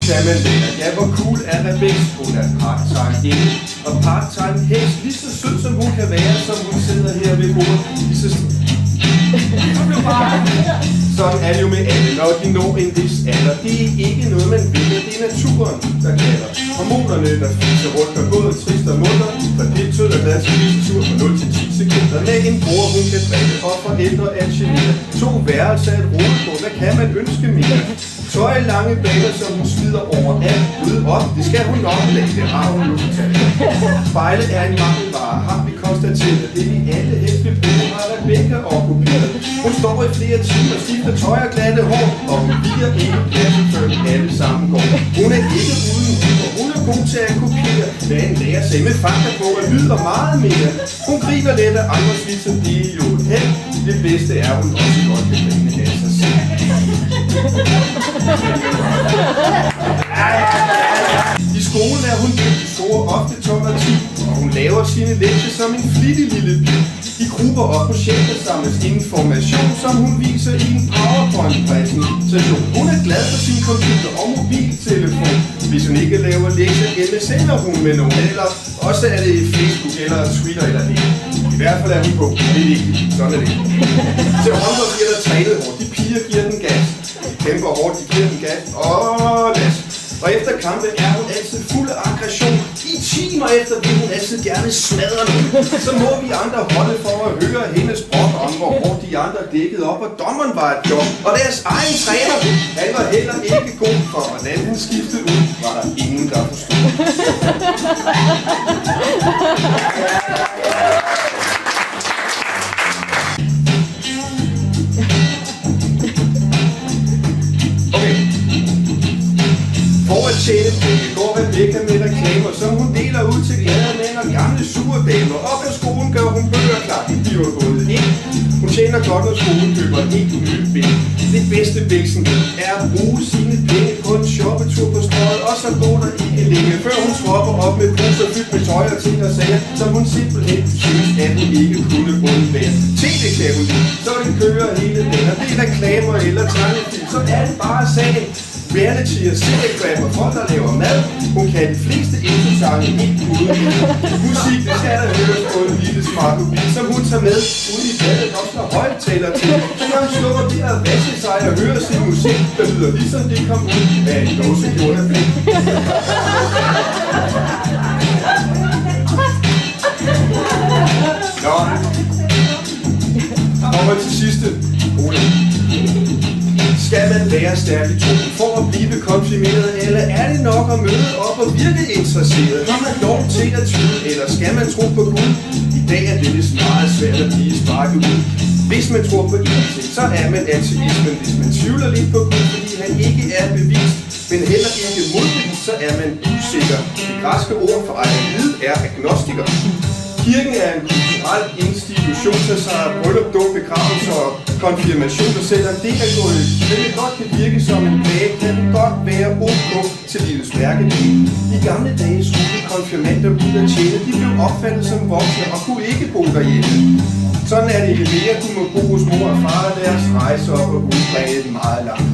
kan man lære. Ja, hvor cool er Rebecca? Hun er part-time inde. Og part-time helst lige så sød som hun kan være, som hun sidder her ved bordet. Lige så sådan er det jo med alle, når de når en vis alder. Det er ikke noget, man vælger, det er naturen, der kalder. Hormonerne, der fiser rundt, er både trist og munter. For det er tød og glad til vise tur fra 0 til 10 sekunder. Med en bror, hun kan drikke, og forældre er genere. 2 værelser at rode på, hvad kan man ønske mere? Tøj lange baner, som hun smider over alt. Rydde op, det skal hun nok lade, det har hun nu fortalt. Spejle er en mangelvare, har vi konstateret. Det vi alle helst vil bruge, har Rebecca og kopieret. Hun står i flere timer, skifter tøj og glatte hår, og hun bliver ikke pladsen, før alle sammen går. Hun er ikke uden hud, og hun er god til at kopiere, hvad en lærer sig med fakta på og lyder meget mere. Hun griner lidt af andres vidt, så det er jo et held. Det bedste er, hun også godt kan grine af sig selv. I skolen er hun dygtig, scorer ofte 12 og 10, og hun laver sine lektier som en flittig lille pige. I grupper og projekter samles information, som hun viser i en PowerPoint-præsentation. Hun er glad for sin computer og mobiltelefon. Hvis hun ikke laver lektier, sender hun med nogen, eller også er det Facebook eller Twitter eller det. I hvert fald er hun på. Det er vigtigt. Sådan er det. Til håndbold bliver der trænet hårdt. De piger giver den gas. De kæmper hårdt, de giver den gas. Lad. Og efter kampe er hun altid fuld af aggression. I timer efter vil hun altid gerne smadre nogen. Så må vi andre holde for at høre hendes brok om, hvor hårdt de andre dækkede op, og dommeren var et job. Og deres egen træner, han var heller ikke god for, hvordan han skiftede ud, var der ingen, der forstod. Tjene penge går Rebecca med reklamer, som hun deler ud til glade mænd og gamle sure damer. Og på skolen gør hun bøger klar, de bliver gået ind. Hun tjener godt, når skolen køber en helt ny bil. Det bedste bæksen er at bruge sine penge på en shoppetur på strøget, og så går der ikke længe, før hun stropper op med poser fyldt med tøj og ting og sager, som hun simpelthen synes, at hun ikke kunne undvære. TV kan hun lide, så den kører hele dagen, og det er reklamer eller tegnefilm, så er det bare sagen. Reality og seriegrab og folk, der laver mad. Hun kan de fleste introsange helt uden. Musik, det skal der høres på en lille smart mobil, som hun tager med ude i badet og slår højtaler til. Så når hun slukker det at vaske sig og høre sin musik, der lyder ligesom det kom ud af en dåse jordablik. Nå. Kommer til sidste. Skal man være stærk i troen for at blive konfirmeret, eller er det nok at møde op og virke interesseret? Har man lov til at tvivle, eller skal man tro på Gud? I dag er det vist meget svært at blive sparket ud. Hvis man tror på ingenting, så er man ateist, men hvis man tvivler lidt på Gud, fordi han ikke er bevist, men heller ikke modbevist, så er man usikker. Det græske ord for at vide er agnostiker. Kirken er en kulturel institution, der sig bryllup, dåb, begravelse og konfirmation, og selvom det er gået, men det godt kan virke som en plage, kan det godt være ok til livets mærkedel. I gamle dage skulle konfirmander ud at tjene, de blev opfattet som voksne og kunne ikke bo derhjemme. Sådan er det ikke mere, du må bo hos mor og far og deres rejse op og udbringe et meget langt.